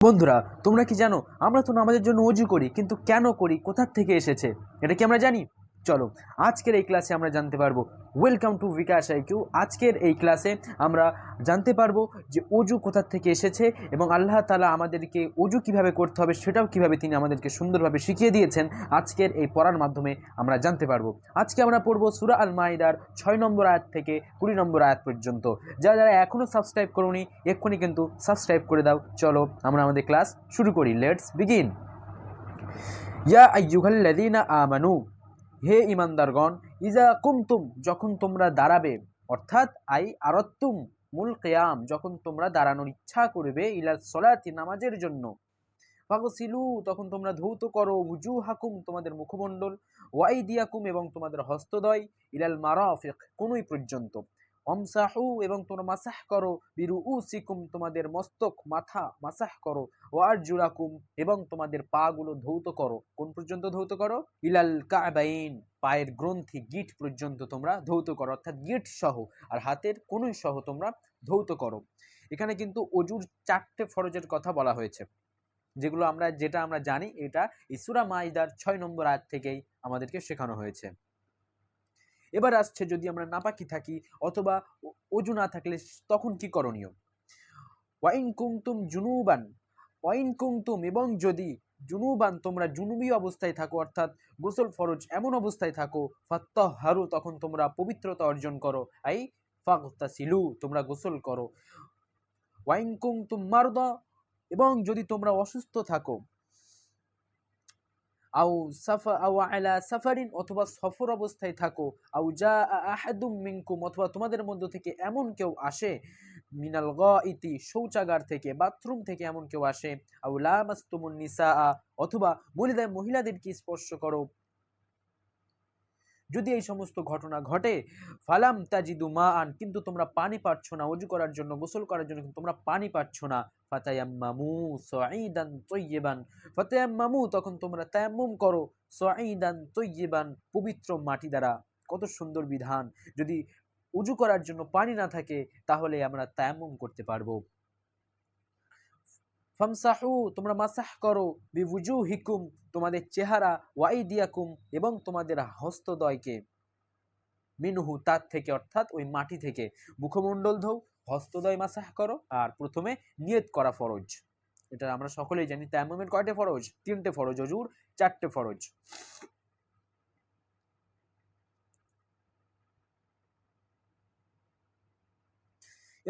বন্ধুরা, তোমরা কি জানো আমরা তো নামাজের জন্য অজু করি, কিন্তু কেন করি, কোথা থেকে এসেছে এটা কি আমরা জানি? চলো আজকের এই ক্লাসে আমরা জানতে পারবো। Welcome to Bikash IQ. আজকের এই ক্লাসে আমরা জানতে পারবো যে অজু কোথা থেকে এসেছে এবং আল্লাহ তাআলা আমাদেরকে অজু কিভাবে করতে হবে সেটাও কিভাবে তিনি আমাদেরকে সুন্দরভাবে শিখিয়ে দিয়েছেন। আজকের এই পড়ার মাধ্যমে আমরা জানতে পারবো। আজকে আমরা পড়বো সূরা আল মাইদার 6 নম্বর আয়াত থেকে 20 নম্বর আয়াত পর্যন্ত। যারা যারা এখনও সাবস্ক্রাইব করোনি এক্ষুনি কিন্তু সাবস্ক্রাইব করে দাও। চলো আমরা আমাদের ক্লাস শুরু করি। Let's begin. ইয়া আইয়ুহাল্লাযীনা আমানু, হে ঈমানদারগণ, ইজা কুমতুম, যখন তোমরা দাঁড়াবে, অর্থাৎ আই আরাদতুম মুল কিয়াম, যখন তোমরা দাঁড়ানোর ইচ্ছা করবে, ইলা সলাতি, নামাজের জন্য, ফাগসিলু, তখন তোমরা ধৌত করো, উজুহাকুম, তোমাদের মুখমণ্ডল, ওয়াইদিয়াকুম, এবং তোমাদের হস্তদ্বয়, ইলাল মারাফিক, কোনই পর্যন্ত, অমসাহু, এবং তোমরা মাসাহ করো, বিরুউসিকুম, তোমাদের মস্তক মাথা মাসাহ করো, ওয়ারজুলাকুম, এবং তোমাদের পা গুলো ধৌত করো। কোন পর্যন্ত ধৌত করো? ইলাল কাবাইন, পায়ের গ্রন্থি গিট পর্যন্ত তোমরা ধৌত করো, অর্থাৎ গিট সহ আর হাতের কোনই সহ তোমরা ধৌত করো। এখানে কিন্তু অজুর 4টে ফরজের কথা বলা হয়েছে, যেটা আমরা জানি, এটা সূরা মাইদার 6 নম্বর আয়াত থেকেই আমাদেরকে শেখানো হয়েছে। এবার আসছে, যদি আমরা নাপাকি থাকি অথবা অজু না থাকলে তখন কি করণীয়। ওয়াইন কুনতুম জুনুবান, ওয়াইন কুনতুম, এবং যদি জুনুবান, তোমরা জুনুবি অবস্থায় থাকো, অর্থাৎ গোসল ফরজ এমন অবস্থায় থাকো, ফাত্তাহহারু, তখন তোমরা পবিত্রতা অর্জন করো, আই ফাগতাসিলু, তোমরা গোসল করো। ওয়াইন কুনতুম মারদা, এবং যদি তোমরা অসুস্থ থাকো, আও আলা সাফারিন, অথবা সফর অবস্থায় থাকো, আও জা আহাদুম মিনকুম, অথবা তোমাদের মধ্য থেকে এমন কেউ আসে, মিনাল গাইতি, শৌচাগার থেকে, বাথরুম থেকে এমন কেউ আসে, আও লামাস্তুমুন নিসা, অথবা মহিলাদেরকে স্পর্শ করো, যদি এই সমস্ত ঘটনা ঘটে, ফালাম তাজিদু মাআন, কিন্তু তোমরা পানি পাচ্ছ না ওযু করার জন্য, গোসল করার জন্য কিন্তু তোমরা পানি পাচ্ছ না, ফাতায়াম্মামু সাঈদান তাইয়িবান, ফাতায়াম্মামু, তখন তোমরা তায়াম্মুম করো, সাঈদান তাইয়িবান, পবিত্র মাটি দ্বারা। কত সুন্দর বিধান! যদি ওযু করার জন্য পানি না থাকে তাহলে আমরা তায়াম্মুম করতে পারবো। ফামসাহু, তোমরা মাসাহ করো, বিউজুহিকুম, তোমাদের চেহারা, ওয়াইদিয়াকুম, এবং তোমাদের হস্তদ্বয়কে, মিনহু, তার থেকে, অর্থাৎ ওই মাটি থেকে। মুখমণ্ডল ধৌ, হস্তদ্বয় মাসাহ করো, আর প্রথমে নিয়ত করা ফরজ। এটা আমরা সকলেই জানি। তায়াম্মুমের কয়টা ফরজ? 3টে ফরজ। অজুর 4টে ফরজ।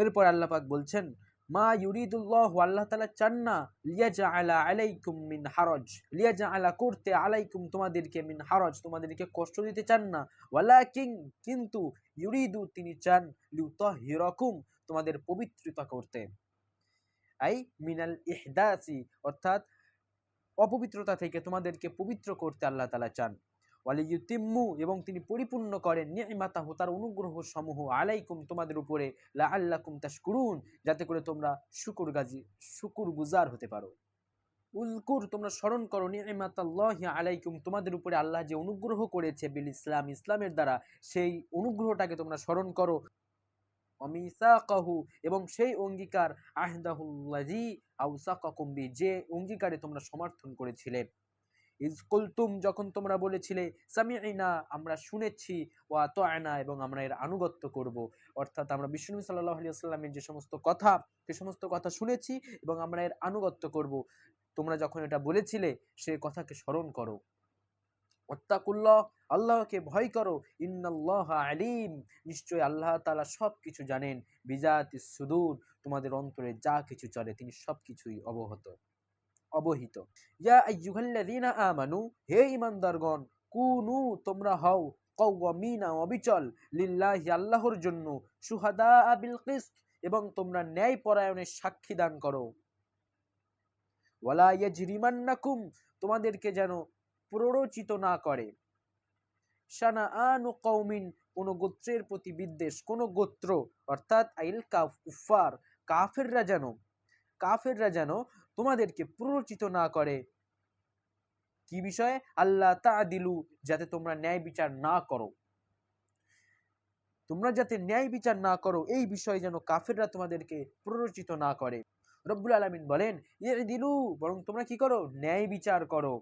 এরপর আল্লাহ পাক বলছেন, মা ইউরিদুল্লাহু, আল্লাহ তাআলা চান না, লিয়াজআলা আলাইকুম মিন হারাজ, লিয়াজআলা, করতে, আলাইকুম, তোমাদেরকে, মিন হারাজ, তোমাদেরকে কষ্ট দিতে চান না, ওয়ালাকিন, কিন্তু, ইউরিদু, তিনি চান, লিউতাহহিরাকুম, তোমাদের পবিত্রতা করতে, আই মিনাল ইহদাসি, অর্থাৎ অপবিত্রতা থেকে তোমাদেরকে পবিত্র করতে আল্লাহ তাআলা চান। ওয়ালিয়ুতিম্মু, এবং তিনি পরিপূর্ণ করেন, নি'মাতাহু, তার অনুগ্রহ সমূহ, আলাইকুম, তোমাদের উপরে, লাআল্লাকুম তাশকুরুন, যাতে করে তোমরা শুকরগুজার হতে পারো। উযকুর, তোমরা স্মরণ করো, নি'মাতাল্লাহি আলাইকুম, তোমাদের উপরে আল্লাহ যে অনুগ্রহ করেছে, বিল ইসলাম, ইসলামের দ্বারা, সেই অনুগ্রহটাকে তোমরা স্মরণ করো। অমিসাকাহু, এবং সেই অঙ্গীকার, আহদাহুল্লাযী আওসাকাকুম বি, যে অঙ্গীকারে তোমরা সমর্থন করেছিলে। ইজ কুলতুম, যখন তোমরা বলেছিলে, সামি'না, আমরা শুনেছি, ওয়া আতা'না, এবং আমরা এর আনুগত্য করব, অর্থাৎ আমরা বিশ্বনবী সাল্লাল্লাহু আলাইহি ওয়াসাল্লামের যে সমস্ত কথা, সে সমস্ত কথা শুনেছি এবং আমরা এর আনুগত্য করব। তোমরা যখন এটা বলেছিলে সেই কথাকে স্মরণ করো। ওয়াত্তাকুল্লাহ, আল্লাহকে ভয় করো, ইন্নাল্লাহা আলিম, নিশ্চয় আল্লাহ তাআলা সবকিছু জানেন, বিজাতিস সুদূর, তোমাদের অন্তরে যা কিছু চলে তিনি সবকিছুই অবহিত। ইয়া আইয়ুহাল্লাযীনা আমানু, হে ঈমানদারগণ, কুনু, তোমরা হও, কাওয়ামিনা, অবিচল, লিল্লাহি, আল্লাহর জন্য, শুহাদা বিল কিসত, এবং তোমরা ন্যায় পরায়ণের সাক্ষী দান করো। ওয়ালা ইয়াজরিমান্নাকুম, তোমাদেরকে যেন প্ররোচিত না করে, শানাআনু কওমিন, কোন গোত্রের প্রতি বিদ্বেষ, কোন গোত্র, অর্থাৎ আইল কুফার, কাফেররা যেন তোমাদেরকে প্ররোচিত না করে। কি বিষয়ে? আল্লাহ তা'দিলু, যাতে তোমরা ন্যায় বিচার না করো, তোমরা যাতে ন্যায় বিচার না করো, এই বিষয়ে যেন কাফেররা তোমাদেরকে প্ররোচিত না করে। রব্বুল আলামিন বলেন ইদিলু, বরং তোমরা কি করো, ন্যায় বিচার করো।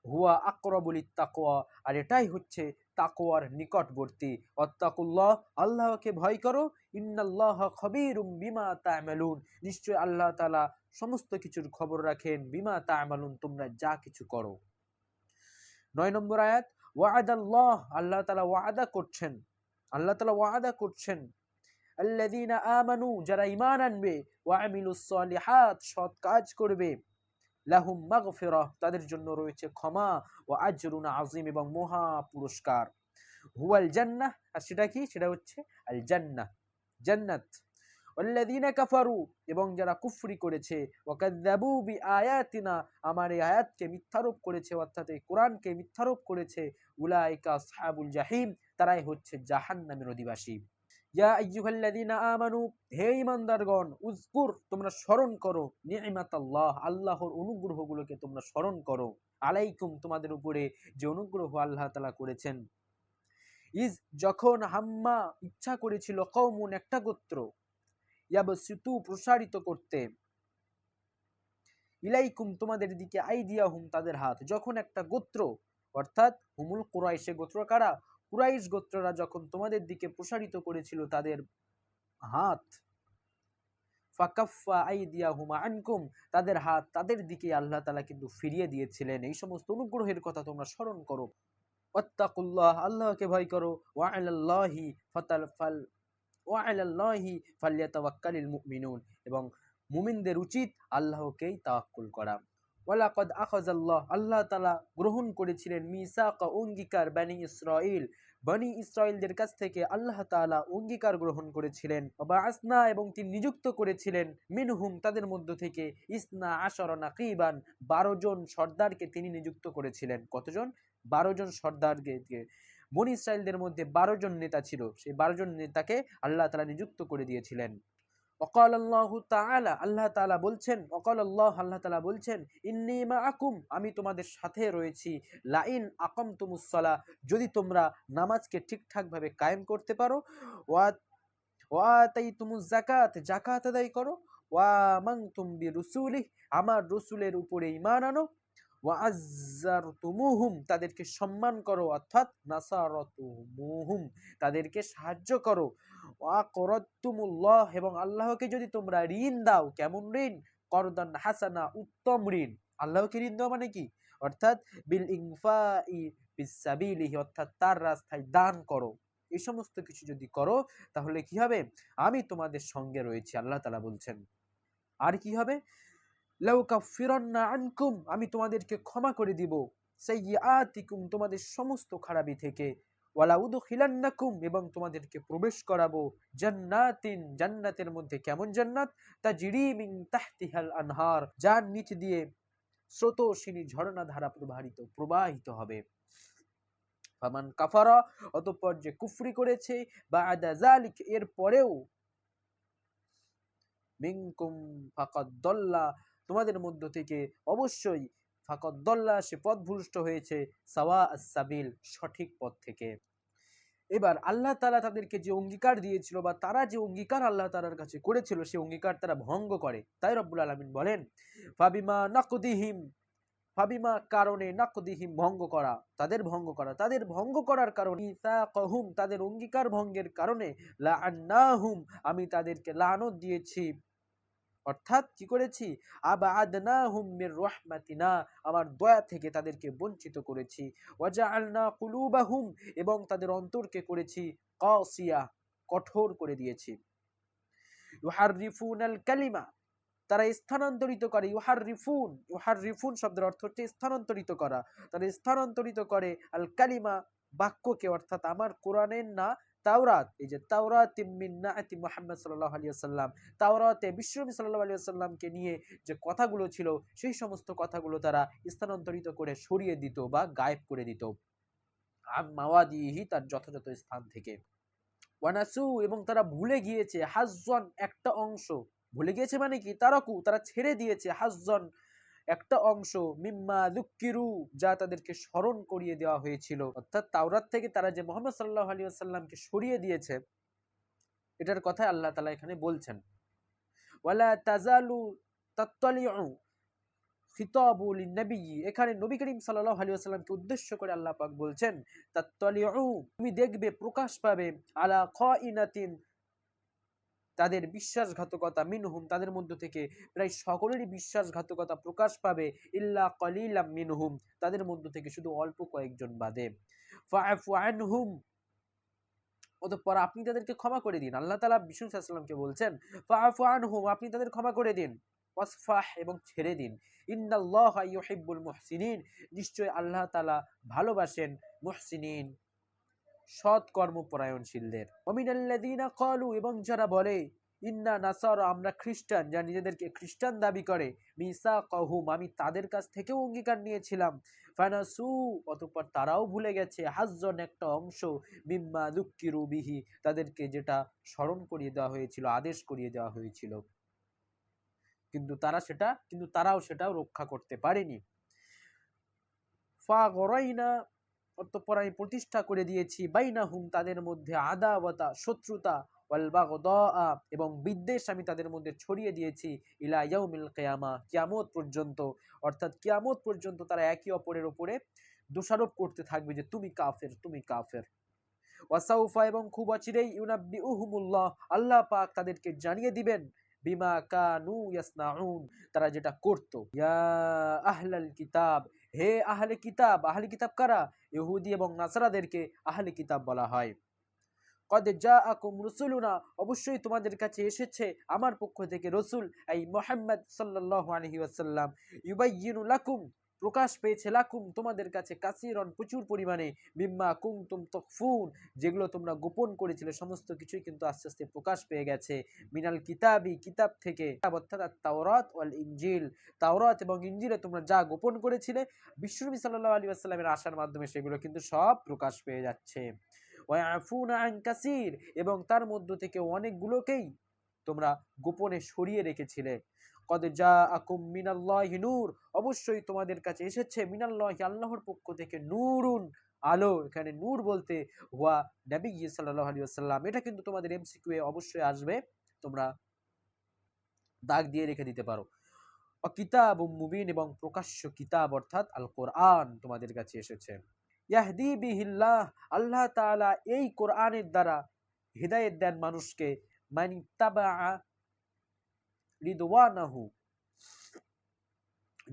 হুয়া আকরাবুল তাকওয়া, আর এটাই হচ্ছে তাকওয়ার নিকটবর্তী। ওয়াত্তাকুল্লাহ, আল্লাহকে ভয় করো। ইন্নাল্লাহা খবীরুম বিমা তা'মালুন, নিশ্চয় আল্লাহ তাআলা সমস্ত কিছুর খবর রাখেন। বিমা তা'মালুন, তোমরা যা কিছু করো। 9 নম্বর আয়াত, ওয়াদাল্লাহ, আল্লাহ তাআলা ওয়াদা করছেন, আল্লাহ তাআলা ওয়াদা করছেন আল্লাযীনা আমানু, যারা ঈমান আনবে, ওয়া আমিলুস সলিহাত, সৎ কাজ করবে, লাহুম মাগফিরাহ, তাদের জন্য রয়েছে ক্ষমা, ওয়া আজরুন আযীম, এবং মহা পুরস্কার। হুয়াল জান্নাহ, আর সেটা কি, সেটা হচ্ছে আল জান্নাহ, জান্নাত। ওয়াল্লাযীনা কাফারু, এবং যারা কুফরি করেছে, ওয়া কাযযাবু বিআয়াতিনা, আমার এই আয়াতকে মিথ্যারোপ করেছে, অর্থাৎ এই কোরআনকে মিথ্যারোপ করেছে, উলাইকা আসহাবুল জাহিম, তারাই হচ্ছে জাহান্নামের অধিবাসী। ইয়া আইয়ুহাল্লাযীনা আমানু, হে ঈমানদারগণ, উযকুর, তোমরা স্মরণ করো, নি'মাতাল্লাহ, আল্লাহর অনুগ্রহগুলোকে তোমরা স্মরণ করো, আলাইকুম, তোমাদের উপরে যে অনুগ্রহ আল্লাহ তাআলা করেছেন। ইজ, যখন হাম্মা, ইচ্ছা করেছিল, কওমুন, একটা গোত্র, ইয়াবসিতু, প্রসারিত করতে, ইলাইকুম, তোমাদের দিকে, আইদিয়াহুম, তাদের হাত, যখন একটা গোত্র, অর্থাৎ হুমুল কুরাইশ, গোত্র কারা, কুরাইশ গোত্ররা যখন তোমাদের দিকে প্রসারিত করেছিল তাদের হাত, ফাকাফা আইদিয়াহুমা আনকুম, তাদের হাত তাদের দিকে আল্লাহ তাআলা কিন্তু ফিরিয়ে দিয়েছিলেন। এই সমস্ত অনুগ্রহের কথা তোমরা স্মরণ করো। ওয়াত্তাকুল্লাহ, আল্লাহকে ভয় করো। ওয়া আলাল্লাহি ফাতাল ওয়া আলাল্লাহি ফালইয়াতাওয়াক্কালিল মুমিনুন, এবং মুমিনদের উচিত আল্লাহকেই তাওয়াক্কুল করা। ওয়ালাকাদ আখাযাল্লাহ, আল্লাহ তাআলা গ্রহণ করেছিলেন, মিসাকা, অঙ্গীকার, বনি ইসরাইল, বনি ইসরাইলদের কাছ থেকে আল্লাহ তাআলা অঙ্গীকার গ্রহণ করেছিলেন। বাআসনা, এবং তিনি নিযুক্ত করেছিলেন, মিনহুম, তাদের মধ্য থেকে, ইসনা আশারা নাকিবান, 12 জন সর্দারকে তিনি নিযুক্ত করেছিলেন। কতজন? 12 জন সর্দারকে। বনি ইসরাইলদের মধ্যে 12 জন নেতা ছিল, সেই 12 জন নেতাকে আল্লাহ তাআলা নিযুক্ত করে দিয়েছিলেন। ওয়াকাল আল্লাহু তাআলা, আল্লাহ তাআলা বলছেন, ওয়াকাল আল্লাহ, আল্লাহ তাআলা বলছেন, ইন্নী মাআকুম, আমি তোমাদের সাথে রয়েছি, লাইন আকামতুমুস সালাহ, যদি তোমরা নামাজকে ঠিকঠাক ভাবে কায়েম করতে পারো, ওয়া ওয়া আতাইতুমুজ যাকাত, যাকাত আদায় করো, ওয়া আমানতুম বিরুসুলিহি, আমার রাসূলের উপরে ঈমান আনো, ওয়া আযযারতুমুহুম, তাদেরকে সম্মান করো, অর্থাৎ নাসারাতুমুহুম, তাদেরকে সাহায্য করো, ওয়া করাতুমুল্লাহ, এবং আল্লাহকে যদি তোমরা ঋণ দাও, কেমন ঋণ? করদান হাসানা, উত্তম ঋণ। আল্লাহকে ঋণ দেওয়া মানে কি? অর্থাৎ বিল ইনফাই ফিসাবিলিহি, অর্থাৎ তার রাস্তায় দান করো। এই সমস্ত কিছু যদি করো তাহলে কি হবে? আমি তোমাদের সঙ্গে রয়েছি, আল্লাহ তাআলা বলছেন। আর কি হবে? লাউ কাফিরান্না আনকুম, আমি তোমাদেরকে ক্ষমা করে দিব, সাইয়্যাতিকুম, তোমাদের সমস্ত খারাপি থেকে, ওয়ালা উদখিলান্নাকুম, এবং তোমাদেরকে প্রবেশ করাবো, জান্নাতিন, জান্নাতের মধ্যে, কেমন জান্নাত? তাজরি মিন তাহতিহাল আনহার, যার নিচ দিয়ে স্রোতস্বিনী ঝর্ণা ধারা প্রবাহিত হবে। ফামান কাফারা, অতঃপর যে কুফরি করেছে, বা'দা যালিক, এর পরেও, মিনকুম ফাকাদ দল্লা, তোমাদের মধ্য থেকে অবশ্যই, ফাকাদ দল্লা, সে পথভ্রষ্ট হয়েছে, সাওয়া আস-সাবিল, সঠিক পথ থেকে। এবার আল্লাহ তাআলা তাদেরকে যে অঙ্গীকার দিয়েছিল, বা তারা যে অঙ্গীকার আল্লাহ তাআলার কাছে করেছিল, সেই অঙ্গীকার তারা ভঙ্গ করে। তাই রব্বুল আলামিন বলেন, ফাবিমা নাকদিহিম, ফাবিমা, কারণে, নাকদিহিম, ভঙ্গ করা, তাদের ভঙ্গ করা, তাদের ভঙ্গ করার কারণে, ইসাকাহুম, তাদের অঙ্গীকার ভঙ্গের কারণে, লাআন্নাহুম, আমি তাদেরকে লানত দিয়েছি, অর্থাৎ কি করেছি? আবাআদনাহুম মির রাহমাতিনা, আমার দয়া থেকে তাদেরকে বঞ্চিত করেছি। ওয়াজআলনা কুলুবাহুম, এবং তাদের অন্তরকে করেছি কাসিয়া, কঠোর করে দিয়েছি। ইউহাররিফুনাল কালিমা, তারা স্থানান্তরিত করে, ইউহাররিফুন, ইউহাররিফুন শব্দের অর্থ হচ্ছে স্থানান্তরিত করা। তারা স্থানান্তরিত করে আল কালিমা, বাক্যকে, অর্থাৎ আমার কোরআনের না, তাওরাত, এই যে তাওরাত মিন নাআতি মুহাম্মদ সাল্লাল্লাহু আলাইহি ওয়াসাল্লাম, তাওরাতে বিশ্বনবী সাল্লাল্লাহু আলাইহি ওয়াসাল্লামকে নিয়ে যে কথাগুলো ছিল, সেই সমস্ত কথাগুলো তারা স্থানান্তরিত করে সরিয়ে দিত বা গায়েব করে দিত, আম মাওয়াদিহি, তার যথাযথ স্থান থেকে। ওয়ানাসু, এবং তারা ভুলে গিয়েছে, হাজ্জান, একটা অংশ, ভুলে গিয়েছে মানে কি, তারাকু, তারা ছেড়ে দিয়েছে, হাজ্জান, একটা অংশ, মিম্মা যুক্কিরু, যা তাদেরকে স্মরণ করিয়ে দেওয়া হয়েছিল, অর্থাৎ তাওরাত থেকে তারা যে মুহাম্মদ সাল্লাল্লাহু আলাইহি ওয়াসাল্লামকে সরিয়ে দিয়েছে, এটার কথা আল্লাহ তাআলা এখানে বলছেন। ওয়ালা তাজালু তাত্তালিউ খিতাবুল নবী, এখানে নবী করিম সাল্লাল্লাহু আলাইহি ওয়াসাল্লামকে উদ্দেশ্য করে আল্লাহ পাক বলছেন তাত্তালিউ, তুমি দেখবে, প্রকাশ পাবে, আলা খাইনাতিন, তাদের বিশ্বাসঘাতকতা, মিনহুম, তাদের মধ্য থেকে প্রায় সকলেরই বিশ্বাসঘাতকতা প্রকাশ পাবে, ইল্লা কলিলাম মিনহুম, তাদের মধ্য থেকে শুধু অল্প কয়েকজন বাদে। ফাআফু আনহুম, অতঃপর আপনি তাদেরকে ক্ষমা করে দিন। আল্লাহ তাআলা বিষ্ণু সাল্লাল্লাহু আলাইহি ওয়াসাল্লামকে বলছেন ফাআফু আনহুম, আপনি তাদের ক্ষমা করে দিন, ওয়াসফাহ, এবং ছেড়ে দিন। ইন্নাল্লাহা ইউহিব্বুল মুহসিনিন, নিশ্চয় আল্লাহ তাআলা ভালোবাসেন মুহসিনিন, সৎ কর্মপরায়ণশীলদের। ওয়ামিনাল্লাযীনা ক্বালু, এবং যারা বলে, ইন্না নাসারা, আমরা খ্রিস্টান, যারা নিজেদেরকে খ্রিস্টান দাবি করে, মিসাকাহুম, আমি তাদের কাছ থেকেও অঙ্গীকার নিয়েছিলাম, ফানাসু, অতঃপর তারাও ভুলে গেছে, হাজ্জান, একটা অংশ, মিম্মা যুক্কিরু বিহি, তাদেরকে যেটা স্মরণ করিয়ে দেওয়া হয়েছিল, আদেশ করিয়ে দেওয়া হয়েছিল, কিন্তু তারাও সেটাও রক্ষা করতে পারেনি। ফাগরাইনা, অতঃপর আমি প্রতিষ্ঠা করে দিয়েছি, বাইনাহুম, তাদের মধ্যে, আদাওয়াতা, শত্রুতা, ওয়াল বাগদা, এবং বিদ্বেষ আমি তাদের মধ্যে ছড়িয়ে দিয়েছি, ইলা ইয়াউমিল কিয়ামা, কিয়ামত পর্যন্ত, অর্থাৎ কিয়ামত পর্যন্ত তারা একে অপরের উপরে দোষারোপ করতে থাকবে যে তুমি কাফের, তুমি কাফের। ওয়াসাউফা, এবং খুব অচিরেই, ইউনাব্বিউহুমুল্লাহ, আল্লাহ পাক তাদেরকে জানিয়ে দিবেন, বিমা কানু ইয়াসনাউন, তারা যেটা করত। ইয়া আহলাল কিতাব, হে আহলে কিতাব, আহলে কিতাব কারা? ইহুদি এবং নাসারাদেরকে আহলে কিতাব বলা হয়। কদ জাআকুম রুসুলুনা, অবশ্যই তোমাদের কাছে এসেছে আমার পক্ষ থেকে রসুল, এই মুহাম্মদ সাল্লাল্লাহু আলাইহি ওয়াসাল্লাম, ইউবাইয়িনু লাকুম, প্রকাশ পেয়েছে, লাকুম, তোমাদের কাছে, কাসীরান, প্রচুর পরিমাণে, মিম্মা কুনতুম তুখফুন, যেগুলো তোমরা গোপন করেছিলে, সমস্ত কিছুই কিন্তু আস্তে আস্তে প্রকাশ পেয়ে গেছে, মিনাল কিতাবি, কিতাব থেকে, অর্থাৎ তাওরাত ওয়াল ইনজিল, তাওরাত এবং ইনজিলে তোমরা যা গোপন করেছিলে, বিশ্বনবী সাল্লাল্লাহু আলাইহি ওয়াসাল্লামের আসার মাধ্যমে সেগুলো কিন্তু সব প্রকাশ পেয়ে যাচ্ছে। ওয়ায়াফুনা আন কাসীর, এবং তার মধ্য থেকে অনেকগুলোকেই তোমরা গোপনে সরিয়ে রেখেছিলে। কদ জাআকুম মিনাল্লাহি নূর, অবশ্যই তোমাদের কাছে এসেছে, মিনাল্লাহি, আল্লাহর পক্ষ থেকে, নূরুন, আলো, এখানে নূর বলতে হুয়া নবী সাল্লাল্লাহু আলাইহি ওয়াসাল্লাম, এটা কিন্তু তোমাদের এমসিকিউ এ অবশ্যই আসবে, তোমরা দাগ দিয়ে রেখে দিতে পারো। কিতাবুম মুবিন, এবং প্রকাশ্য কিতাব অর্থাৎ আল কোরআন তোমাদের কাছে এসেছে। ইয়াহদি বিহিল্লাহ, আল্লাহ তাআলা এই কোরআনের দ্বারা হিদায়াত দেন মানুষকে, মানিত্তাবা রিদওয়ানাহু,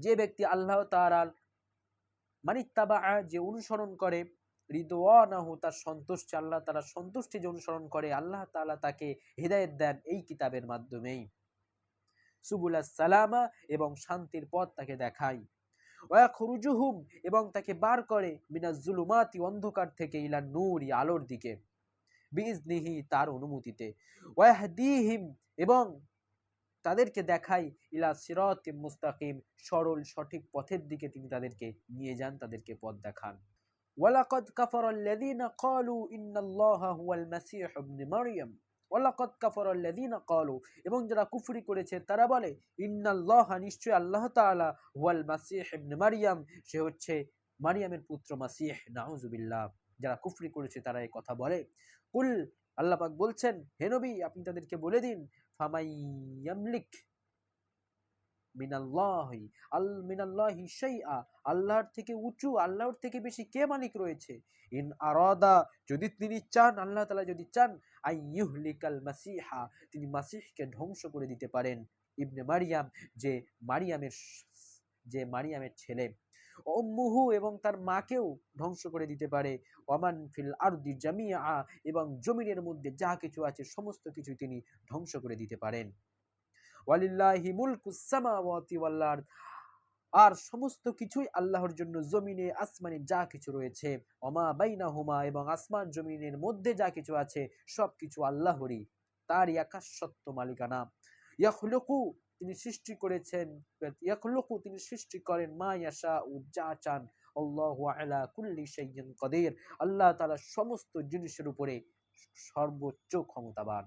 যে ব্যক্তি আল্লাহ তাআলার, মানিত্তাবা, যে অনুসরণ করে, রিদওয়ানাহু, তার সন্তুষ্টি, আল্লাহ তাআলার সন্তুষ্টি যে অনুসরণ করে, আল্লাহ তাআলা তাকে হিদায়াত দেন এই কিতাবের মাধ্যমেই। সুবুলাস সালামা, এবং শান্তির পথ তাকে দেখায়। ওয়াখরুজুহুম, এবং তাকে বার করে, মিনাজ জুলুমাতি, অন্ধকার থেকে, ইলা নূরি, আলোর দিকে, বিইজনিহি, তার অনুমতিতে। ওয়াহদিহিম, এবং তাদেরকে দেখাই, ইলা সিরাতিম মুস্তাকিম, সরল সঠিক পথের দিকে তিনি তাদেরকে নিয়ে যান, তাদেরকে পথ দেখান। ওয়ালাকাদ কাফারাল্লাযীনা ক্বালু ইন্নাল্লাহা হুয়াল মাসীহ ইবনে মারইয়াম, ওয়ালাকাদ কাফারাল্লাযীনা ক্বালু, এবং যারা কুফরি করেছে তারা বলে, ইন্নাল্লাহা, নিশ্চয় আল্লাহ তাআলা, হুয়াল মাসীহ ইবনে মারইয়াম, সে হচ্ছে মারইয়ামের পুত্র মাসীহ, নাউযুবিল্লাহ। যারা কুফরি করেছে তারা এই কথা বলে। কুল, আল্লাহ পাক বলছেন, হে নবী, আপনি তাদেরকে বলে দিন, ফামাই ইয়ামলিক মিনাল্লাহি, মিনাল্লাহি শাইআ, আল্লাহর থেকে উঁচু, আল্লাহর থেকে বেশি কে মালিক রয়েছে? ইন আরাদা, যদি তিনি চান, আল্লাহ তাআলা যদি চান, আইয়ুহলিকাল মাসিহা, তিনি মাসিহকে ধ্বংস করে দিতে পারেন, ইবনে মারিয়াম, যে মারিয়ামের মারিয়ামের ছেলে, উম্মুহু, এবং তার মাকেও ধ্বংস করে দিতে পারে, ওয়ামান ফিল আরদি জামিআ, এবং জমিনের মধ্যে যা কিছু আছে সমস্ত কিছু তিনি ধ্বংস করে দিতে পারেন। ওয়ালিল্লাহি মুলকুস সামাওয়াতি ওয়াল আরদ, আর সমস্ত কিছুই আল্লাহর জন্য, জমিনে আসমানে যা কিছু রয়েছে, ওমা বাইনাহুমা, এবং আসমান জমিনের মধ্যে যা কিছু আছে সবকিছু আল্লাহরই, তারই একাশ্বত্ব মালিকানা। ইয়াখলুকু, তিনি সৃষ্টি করেছেন, ইয়াখলুকু, তিনি সৃষ্টি করেন, মা ইয়াশাউ, যা চান, আল্লাহু আলা কুল্লি শাইইন কাদির, আল্লাহ তাআলা সমস্ত জিনিসের উপরে সর্বোচ্চ ক্ষমতাবান।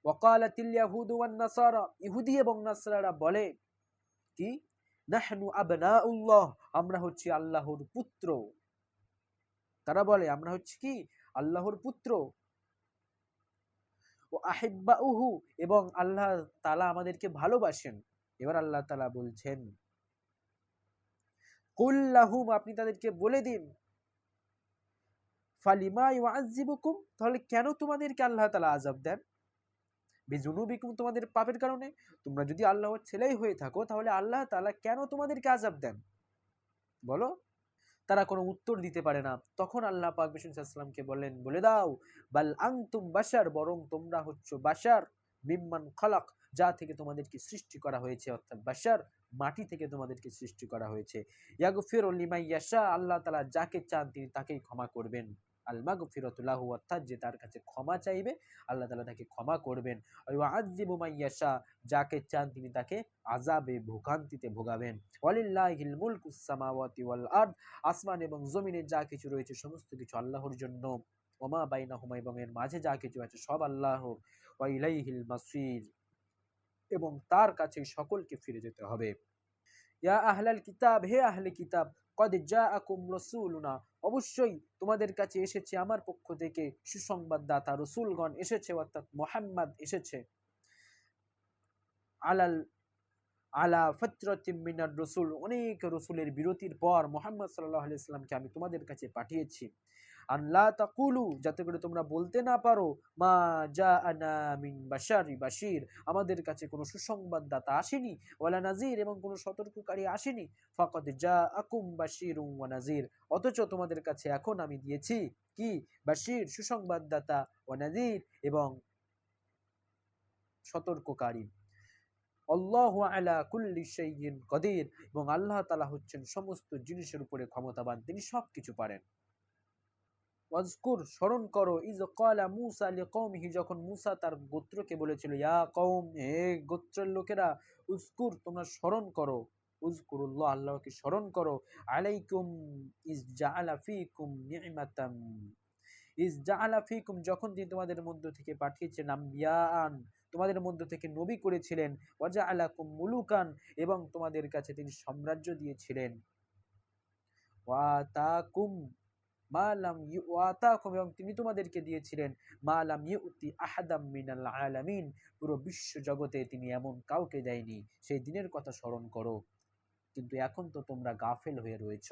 ওয়াকালাতিল ইয়াহুদু ওয়ান নাসারা, ইহুদি এবং নাসরারা বলে কি, নাহনু আবনাউল্লাহ, আমরা হচ্ছি আল্লাহর পুত্র। তারা বলে আমরা হচ্ছি কি, আল্লাহর পুত্র। ও আহিব্বাউহু, এবং আল্লাহ তাআলা আমাদেরকে ভালোবাসেন। এবার আল্লাহ তাআলা বলছেন, কুল লাহুম, আপনি তাদেরকে বলে দিন, ফালিমা ইউআযযিবুকুম, তাহলে কেন তোমাদেরকে আল্লাহ তাআলা আযাব দেন, বিজুনুবিকুম, তোমাদের পাপের কারণে। তোমরা যদি আল্লাহর ছেলেই হয়ে থাকো তাহলে আল্লাহ তাআলা কেন তোমাদেরকে আযাব দেন বলো। তারা কোনো উত্তর দিতে পারে না। তখন আল্লাহ পাক বিষ্ণু সাল্লামকে বললেন, বলে দাও, বাল আনতুম বাশার, বরং তোমরা হচ্ছ বাশার, মিম্মান খলাক, যা থেকে তোমাদেরকে সৃষ্টি করা হয়েছে, অর্থাৎ বাশার, মাটি থেকে তোমাদেরকে সৃষ্টি করা হয়েছে। ইয়াগফিরু লিমান ইয়াশা, আল্লাহ তাআলা যাকে চান তিনি তাকেই ক্ষমা করবেন। আল মাগফিরাতু লাহু, অর্থাৎ যে তার কাছে ক্ষমা চাইবে আল্লাহ তাআলা তাকে ক্ষমা করবেন। ওয়া আযযিবু মান ইয়াশা, যাকে চান তিনি তাকে আযাবে ভোগান্তিতে ভোগাবেন। ওয়ালিল্লাহিল মুলকুস সামাওয়াতি ওয়াল আরদ, আসমান এবং জমিনে যা কিছু রয়েছে সমস্ত কিছু আল্লাহর জন্য। ওমা বাইনাহুমা, এবং এর মাঝে যা কিছু আছে সব আল্লাহর। ওয়া ইলাইহিল মাসির, এবং তার কাছে সকলকে ফিরে যেতে হবে। ইয়া আহলাল কিতাব, হে আহলে কিতাব, কদ জাআকুম রাসূলুনা, অবশ্যই তোমাদের কাছে এসেছে আমার পক্ষ থেকে সুসংবাদদাতা, রাসূলগণ এসেছে, অর্থাৎ মুহাম্মদ এসেছে। আলাল আলা ফাতরাতিম মিনার রাসূল, অনেক রাসূলের বিরতির পর মুহাম্মদ সাল্লাল্লাহু আলাইহি সাল্লামকে আমি তোমাদের কাছে পাঠিয়েছি। আল্লাহ তাকুলু, যাতে করে তোমরা বলতে না পারো, মা জাআনা মিন বাশারি বাশির, আমাদের কাছে কোনো সুসংবাদদাতা আসেনি, ওয়ালা নাজির, এবং কোনো সতর্ককারী আসেনি। ফাকাদ জাআকুম বাশিরুম ওয়া নাজির, অথচ তোমাদের কাছে এখন আমি দিয়েছি কি, বাশির সুসংবাদদাতা, ওয়া নাজির এবং সতর্ককারী। আল্লাহু আলা কুল্লি শাইইন কাদির, এবং আল্লাহ তাআলা হচ্ছেন সমস্ত জিনিসের উপরে ক্ষমতাবান, তিনি সবকিছু পারেন। ওয়াজকুর, স্মরণ করো, ইজ ক্বালা মূসা লিকওমিহি, যখন মূসা তার গোত্রকে বলেছিল, ইয়া কওম, হে গোত্রের লোকেরা, উযকুর, তোমরা স্মরণ করো, উযকুরুল্লাহ, আল্লাহকে স্মরণ করো, আলাইকুম ইজ জাআলা ফীকুম নি'মাতাম, ইজ জাআলা ফীকুম, যখন তিনি তোমাদের মধ্য থেকে পাঠিয়েছেন আম্বিয়াআন, তোমাদের মধ্য থেকে নবী করেছিলেন, ওয়া জাআলাকুম মুলুকান, এবং তোমাদের কাছে তিনি সাম্রাজ্য দিয়েছিলেন, ওয়া আতাকুম মা লাম ইউআতাকুম, এবং তিনি তোমাদেরকে দিয়েছিলেন মা লাম ইউতি আহাদাম মিনাল আলামিন, পুরো বিশ্ব জগতে তিনি এমন কাউকে দেয়নি। সেই দিনের কথা স্মরণ করো, কিন্তু এখন তো তোমরা গাফেল হয়ে রয়েছ।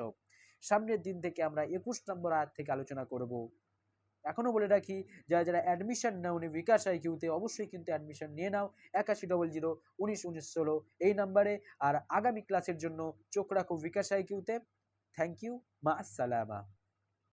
সামনের দিন থেকে আমরা 21 নম্বর আয়াত থেকে আলোচনা করব। এখনো বলে রাখি, যারা যারা অ্যাডমিশন নাওনি বিকাশ আইকিউতে, অবশ্যই কিন্তু অ্যাডমিশন নিয়ে নাও 8100191916 এই নাম্বারে। আর আগামী ক্লাসের জন্য চোখ রাখো বিকাশ আইকিউতে। থ্যাংক ইউ, মা আসসালামা।